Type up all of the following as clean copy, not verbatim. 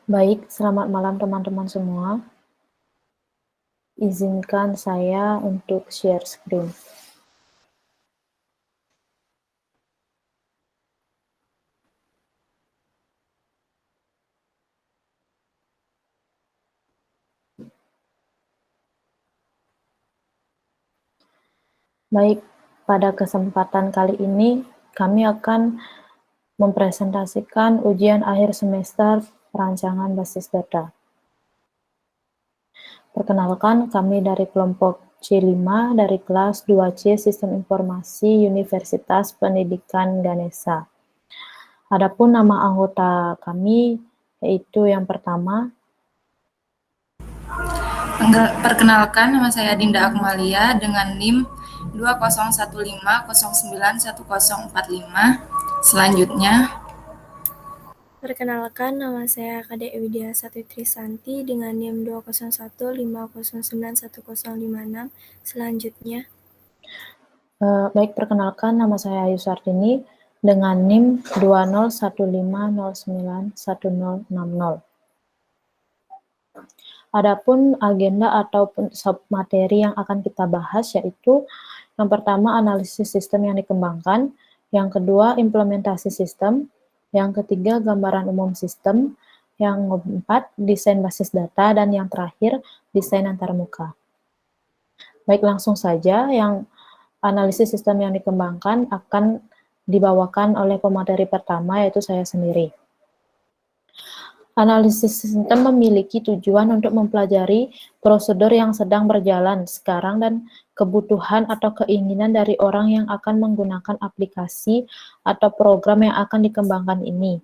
Baik, selamat malam teman-teman semua. Izinkan saya untuk share screen. Baik, pada kesempatan kali ini kami akan mempresentasikan ujian akhir semester perancangan basis data. Perkenalkan, kami dari kelompok C5 dari kelas 2C Sistem Informasi Universitas Pendidikan Ganesha. Adapun nama anggota kami yaitu yang pertama, Perkenalkan, nama saya Dinda Akmalia dengan NIM 2015091045. Selanjutnya, Perkenalkan, nama saya Kadek Widya Satitri Santi dengan NIM 20150911056. Selanjutnya, baik, perkenalkan, nama saya Ayu Sartini dengan NIM 2015091060. Adapun agenda ataupun submateri yang akan kita bahas yaitu yang pertama analisis sistem yang dikembangkan, yang kedua implementasi sistem, yang ketiga gambaran umum sistem, yang keempat desain basis data, dan yang terakhir desain antarmuka. Baik, langsung saja yang analisis sistem yang dikembangkan akan dibawakan oleh pemateri pertama yaitu saya sendiri. Analisis sistem memiliki tujuan untuk mempelajari prosedur yang sedang berjalan sekarang dan kebutuhan atau keinginan dari orang yang akan menggunakan aplikasi atau program yang akan dikembangkan ini.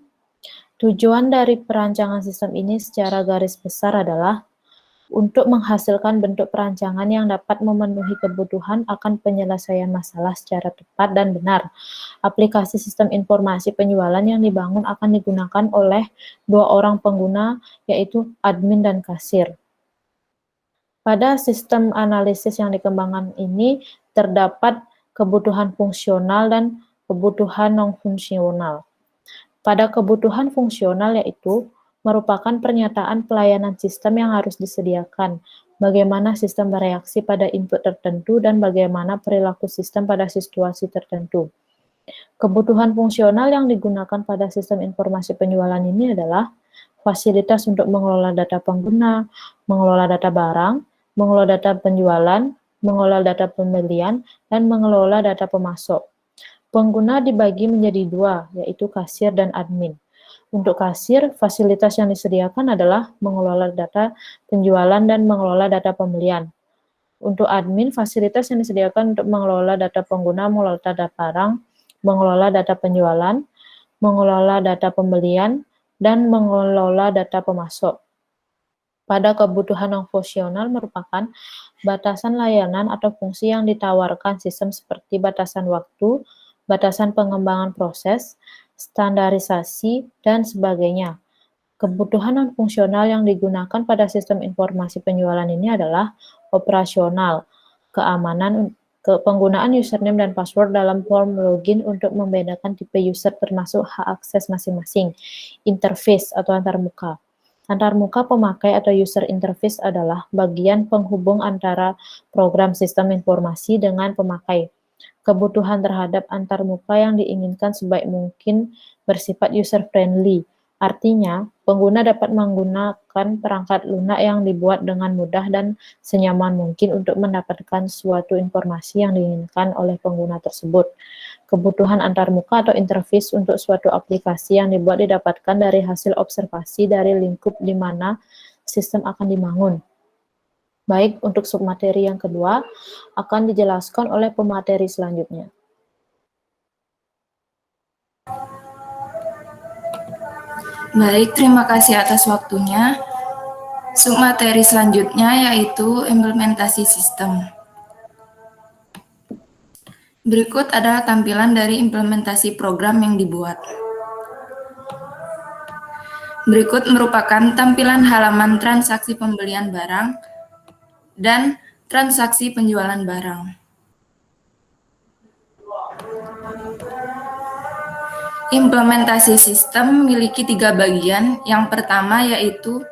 Tujuan dari perancangan sistem ini secara garis besar adalah untuk menghasilkan bentuk perancangan yang dapat memenuhi kebutuhan akan penyelesaian masalah secara tepat dan benar. Aplikasi sistem informasi penjualan yang dibangun akan digunakan oleh dua orang pengguna, yaitu admin dan kasir. Pada sistem analisis yang dikembangkan ini terdapat kebutuhan fungsional dan kebutuhan non-fungsional. Pada kebutuhan fungsional yaitu merupakan pernyataan pelayanan sistem yang harus disediakan, bagaimana sistem bereaksi pada input tertentu, dan bagaimana perilaku sistem pada situasi tertentu. Kebutuhan fungsional yang digunakan pada sistem informasi penjualan ini adalah fasilitas untuk mengelola data pengguna, mengelola data barang, mengelola data penjualan, mengelola data pembelian, dan mengelola data pemasok. Pengguna dibagi menjadi dua, yaitu kasir dan admin. Untuk kasir, fasilitas yang disediakan adalah mengelola data penjualan dan mengelola data pembelian. Untuk admin, fasilitas yang disediakan untuk mengelola data pengguna, mengelola data barang, mengelola data penjualan, mengelola data pembelian, dan mengelola data pemasok. Pada kebutuhan non-fungsional merupakan batasan layanan atau fungsi yang ditawarkan sistem seperti batasan waktu, batasan pengembangan proses, standarisasi, dan sebagainya. Kebutuhan non-fungsional yang digunakan pada sistem informasi penjualan ini adalah operasional, keamanan, penggunaan username dan password dalam form login untuk membedakan tipe user termasuk hak akses masing-masing, interface atau antarmuka. Antarmuka pemakai atau user interface adalah bagian penghubung antara program sistem informasi dengan pemakai. Kebutuhan terhadap antarmuka yang diinginkan sebaik mungkin bersifat user-friendly. Artinya, pengguna dapat menggunakan perangkat lunak yang dibuat dengan mudah dan senyaman mungkin untuk mendapatkan suatu informasi yang diinginkan oleh pengguna tersebut. Kebutuhan antarmuka atau interface untuk suatu aplikasi yang dibuat didapatkan dari hasil observasi dari lingkup di mana sistem akan dibangun. Baik, untuk submateri yang kedua akan dijelaskan oleh pemateri selanjutnya. baik, terima kasih atas waktunya. Submateri selanjutnya yaitu implementasi sistem. Berikut adalah tampilan dari implementasi program yang dibuat. Berikut merupakan tampilan halaman transaksi pembelian barang dan transaksi penjualan barang. Implementasi sistem memiliki 3 bagian. Yang pertama yaitu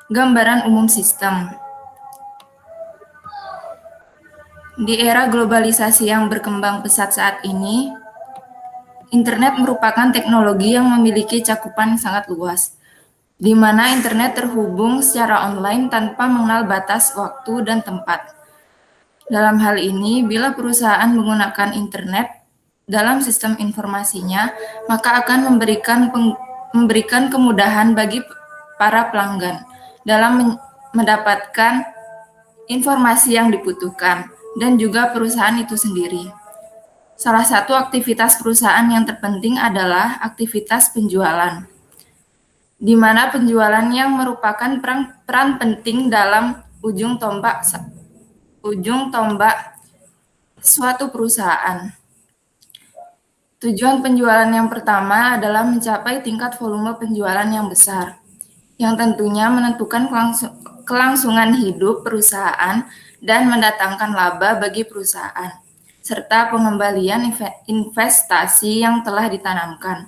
gambaran umum sistem. Di era globalisasi yang berkembang pesat saat ini, internet merupakan teknologi yang memiliki cakupan sangat luas, di mana internet terhubung secara online tanpa mengenal batas waktu dan tempat. Dalam hal ini, bila perusahaan menggunakan internet dalam sistem informasinya, maka akan memberikan kemudahan bagi para pelanggan dalam mendapatkan informasi yang dibutuhkan dan juga perusahaan itu sendiri. Salah satu aktivitas perusahaan yang terpenting adalah aktivitas penjualan, di mana penjualan yang merupakan peran penting dalam ujung tombak suatu perusahaan. Tujuan penjualan yang pertama adalah mencapai tingkat volume penjualan yang besar, yang tentunya menentukan kelangsungan hidup perusahaan dan mendatangkan laba bagi perusahaan, serta pengembalian investasi yang telah ditanamkan.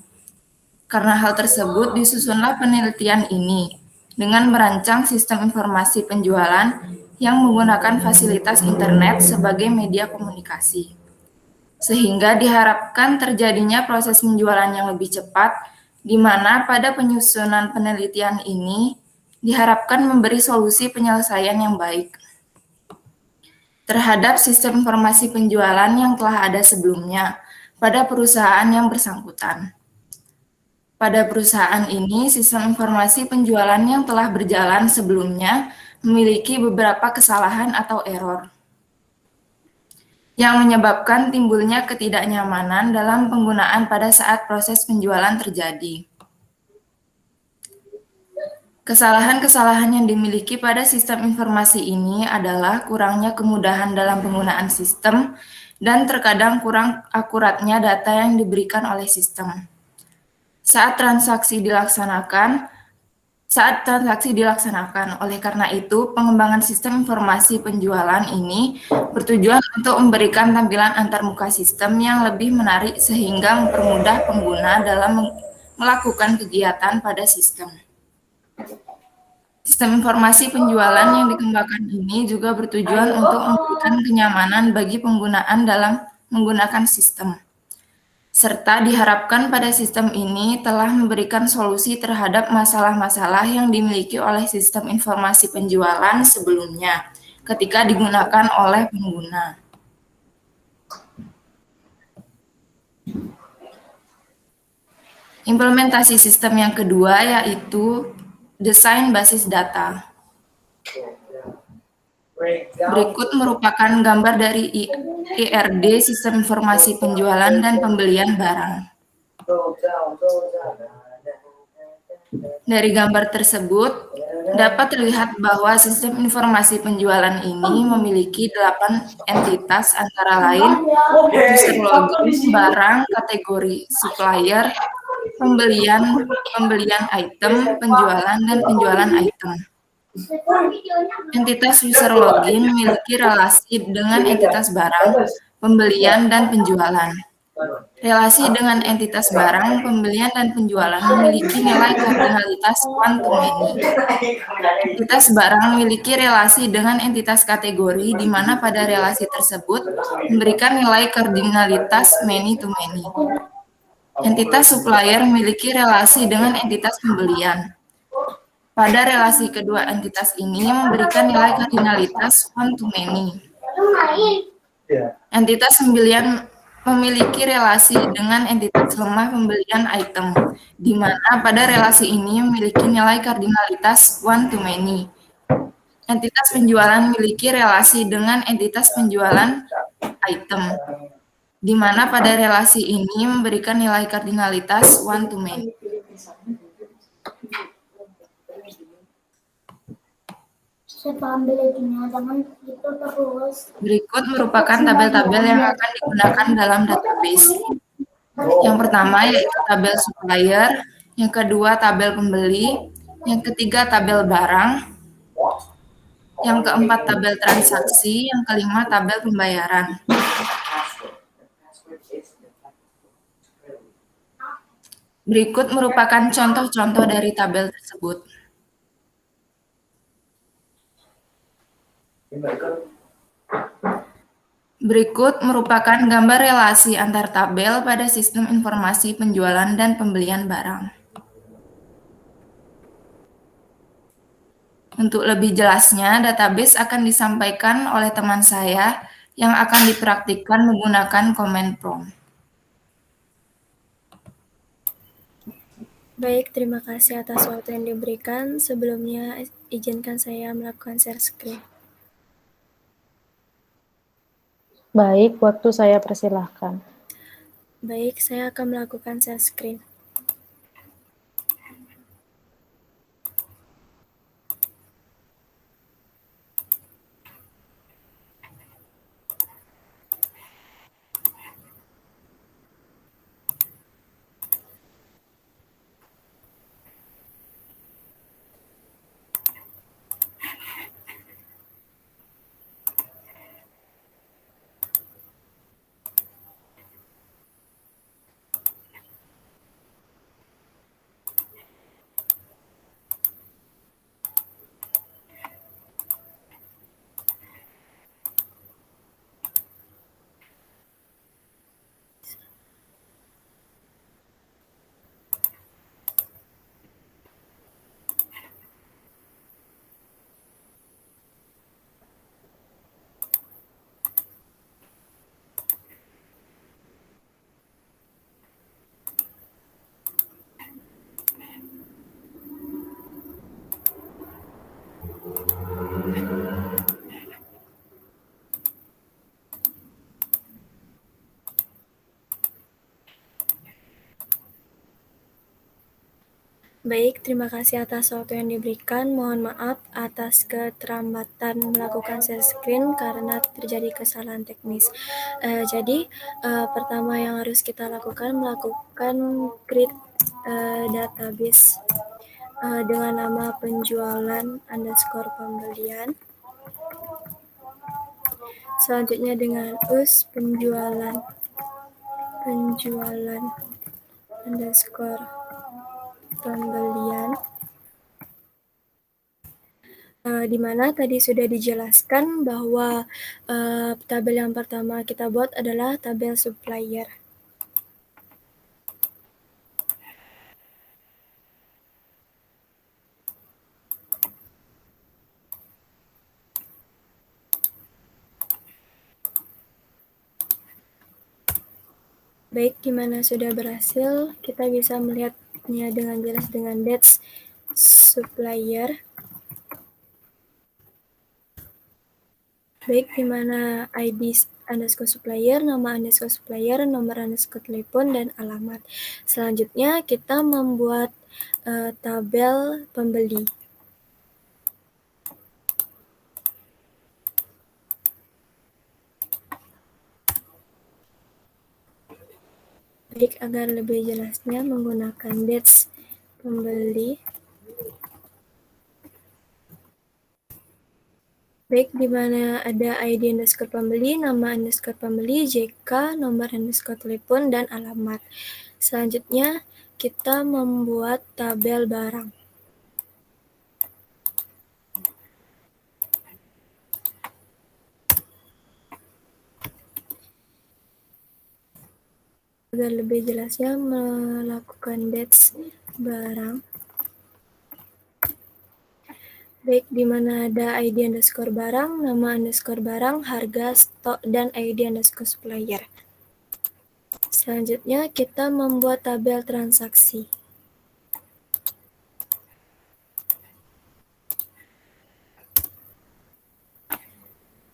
Karena hal tersebut, disusunlah penelitian ini dengan merancang sistem informasi penjualan yang menggunakan fasilitas internet sebagai media komunikasi, sehingga diharapkan terjadinya proses penjualan yang lebih cepat, di mana pada penyusunan penelitian ini diharapkan memberi solusi penyelesaian yang baik terhadap sistem informasi penjualan yang telah ada sebelumnya pada perusahaan yang bersangkutan. Pada perusahaan ini, sistem informasi penjualan yang telah berjalan sebelumnya memiliki beberapa kesalahan atau error yang menyebabkan timbulnya ketidaknyamanan dalam penggunaan pada saat proses penjualan terjadi. Kesalahan-kesalahan yang dimiliki pada sistem informasi ini adalah kurangnya kemudahan dalam penggunaan sistem dan terkadang kurang akuratnya data yang diberikan oleh sistem. Saat transaksi dilaksanakan. Oleh karena itu, pengembangan sistem informasi penjualan ini bertujuan untuk memberikan tampilan antarmuka sistem yang lebih menarik sehingga mempermudah pengguna dalam melakukan kegiatan pada sistem. Sistem informasi penjualan yang dikembangkan ini juga bertujuan untuk memberikan kenyamanan bagi penggunaan dalam menggunakan sistem, serta diharapkan pada sistem ini telah memberikan solusi terhadap masalah-masalah yang dimiliki oleh sistem informasi penjualan sebelumnya ketika digunakan oleh pengguna. Implementasi sistem yang kedua yaitu desain basis data. Berikut merupakan gambar dari IRD, Sistem Informasi Penjualan dan Pembelian Barang. Dari gambar tersebut, dapat terlihat bahwa sistem informasi penjualan ini memiliki 8 entitas antara lain user login, barang, kategori, supplier, pembelian item, penjualan, dan penjualan item. Entitas user login memiliki relasi dengan entitas barang, pembelian, dan penjualan. Relasi dengan entitas barang, pembelian, dan penjualan memiliki nilai kardinalitas one to many. Entitas barang memiliki relasi dengan entitas kategori, di mana pada relasi tersebut memberikan nilai kardinalitas many to many. Entitas supplier memiliki relasi dengan entitas pembelian. Pada relasi kedua entitas ini memberikan nilai kardinalitas one to many. Entitas pembelian memiliki relasi dengan entitas lemah pembelian item, di mana pada relasi ini memiliki nilai kardinalitas one to many. Entitas penjualan memiliki relasi dengan entitas penjualan item, di mana pada relasi ini memberikan nilai kardinalitas one to many. Berikut merupakan tabel-tabel yang akan digunakan dalam database. Yang pertama yaitu tabel supplier, yang kedua tabel pembeli, yang ketiga tabel barang, yang keempat tabel transaksi, yang kelima tabel pembayaran. Berikut merupakan contoh-contoh dari tabel tersebut. Berikut merupakan gambar relasi antar tabel pada sistem informasi penjualan dan pembelian barang. Untuk lebih jelasnya, database akan disampaikan oleh teman saya yang akan dipraktikkan menggunakan command prompt. Baik, terima kasih atas waktu yang diberikan. Sebelumnya, izinkan saya melakukan share screen. Baik, waktu saya persilahkan. Baik, saya akan melakukan share screen. Baik, terima kasih atas waktu yang diberikan. Mohon maaf atas keterlambatan melakukan share screen karena terjadi kesalahan teknis. Pertama yang harus kita lakukan, melakukan create database dengan nama penjualan underscore pembelian. Selanjutnya dengan us penjualan underscore pembelian, di mana tadi sudah dijelaskan bahwa tabel yang pertama kita buat adalah tabel supplier. Baik, di mana sudah berhasil, kita bisa melihatnya dengan jelas dengan dates supplier. Baik, di mana ID underscore supplier, nama underscore supplier, nomor underscore telepon, dan alamat. Selanjutnya, kita membuat tabel pembeli. Baik, agar lebih jelasnya menggunakan dates pembeli. Baik, di mana ada ID underscore pembeli, nama underscore pembeli, JK, nomor underscore telepon, dan alamat. Selanjutnya, kita membuat tabel barang. Agar lebih jelasnya melakukan dates barang. Baik, di mana ada ID underscore barang, nama underscore barang, harga, stok, dan ID underscore supplier. Selanjutnya, kita membuat tabel transaksi.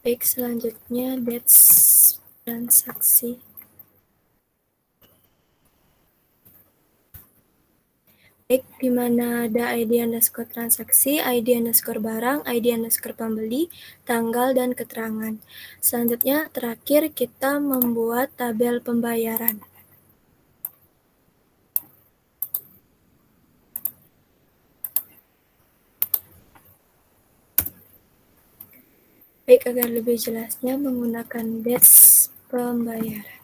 Baik, selanjutnya dates transaksi. Baik, di mana ada ID underscore transaksi, ID underscore barang, ID underscore pembeli, tanggal, dan keterangan. Selanjutnya, terakhir kita membuat tabel pembayaran. Baik, agar lebih jelasnya menggunakan dates pembayaran.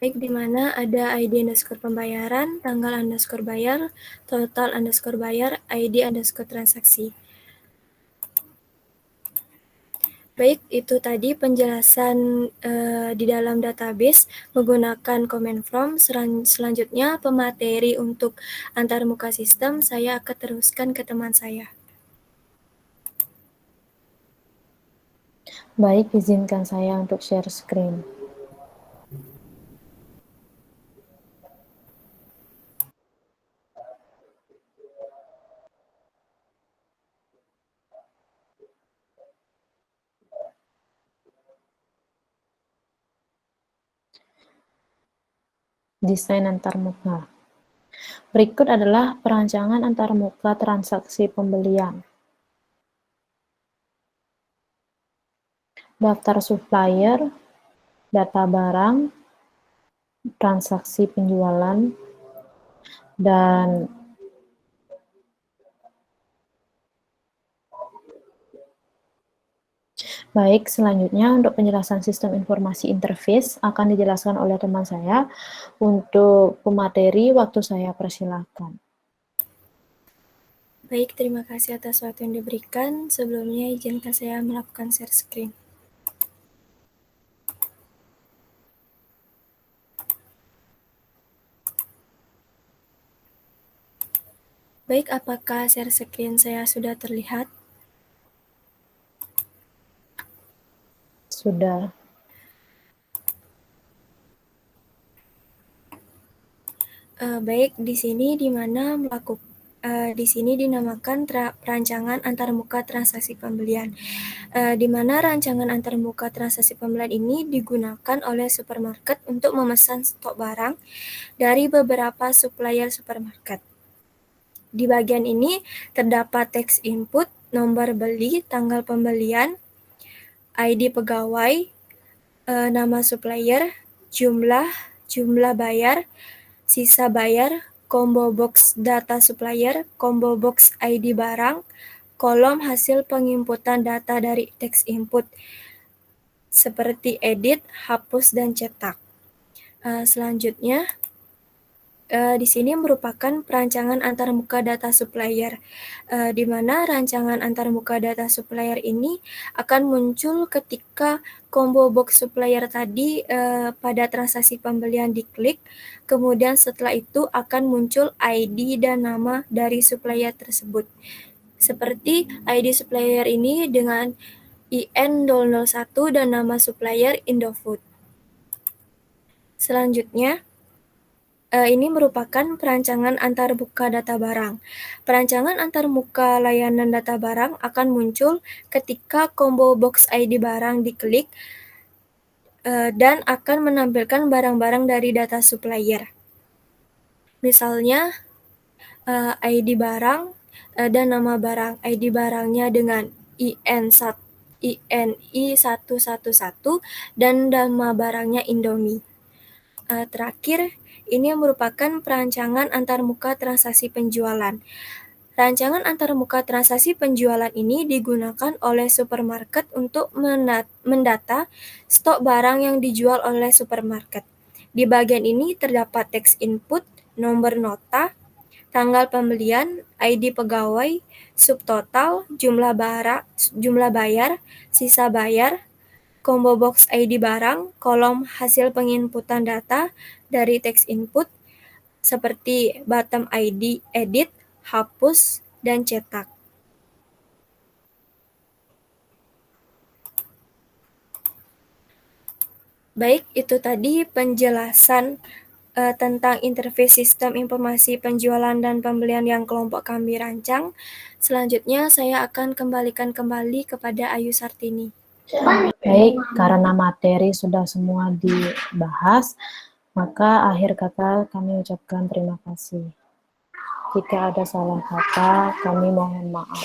Baik, di mana ada ID underscore pembayaran, tanggal underscore bayar, total underscore bayar, ID underscore transaksi. Baik, itu tadi penjelasan di dalam database menggunakan command from. Selanjutnya, pemateri untuk antarmuka sistem saya akan teruskan ke teman saya. Baik, izinkan saya untuk share screen. Desain antarmuka. Berikut adalah perancangan antarmuka transaksi pembelian. Daftar supplier, data barang, transaksi penjualan, dan baik, selanjutnya untuk penjelasan sistem informasi interface akan dijelaskan oleh teman saya. Untuk pemateri, waktu saya persilahkan. Baik, terima kasih atas waktu yang diberikan. Sebelumnya izinkan saya melakukan share screen. Baik, apakah share screen saya sudah terlihat? Sudah. Baik, di sini di sini dinamakan perancangan antarmuka transaksi pembelian. Di mana rancangan antarmuka transaksi pembelian ini digunakan oleh supermarket untuk memesan stok barang dari beberapa supplier supermarket. Di bagian ini terdapat teks input, nomor beli, tanggal pembelian, ID pegawai, nama supplier, jumlah bayar, sisa bayar, combo box data supplier, combo box ID barang, kolom hasil penginputan data dari teks input, seperti edit, hapus, dan cetak. Selanjutnya, di sini merupakan perancangan antarmuka data supplier, di mana rancangan antarmuka data supplier ini akan muncul ketika combo box supplier tadi pada transaksi pembelian diklik, kemudian setelah itu akan muncul ID dan nama dari supplier tersebut. Seperti ID supplier ini dengan IN001 dan nama supplier Indofood. Selanjutnya, ini merupakan perancangan antarmuka data barang. Perancangan antarmuka layanan data barang akan muncul ketika combo box ID barang diklik dan akan menampilkan barang-barang dari data supplier. Misalnya ID barang dan nama barang. ID barangnya dengan INI111 dan nama barangnya Indomie. Terakhir, ini merupakan perancangan antarmuka transaksi penjualan. Rancangan antarmuka transaksi penjualan ini digunakan oleh supermarket untuk mendata stok barang yang dijual oleh supermarket. Di bagian ini terdapat teks input, nomor nota, tanggal pembelian, ID pegawai, subtotal, jumlah bayar, sisa bayar, combo box ID barang, kolom hasil penginputan data dari teks input, seperti bottom ID, edit, hapus, dan cetak. Baik, itu tadi penjelasan tentang interface sistem informasi penjualan dan pembelian yang kelompok kami rancang. Selanjutnya saya akan kembalikan kembali kepada Ayu Sartini. Baik, karena materi sudah semua dibahas, maka akhir kata kami ucapkan terima kasih. Jika ada salah kata, kami mohon maaf.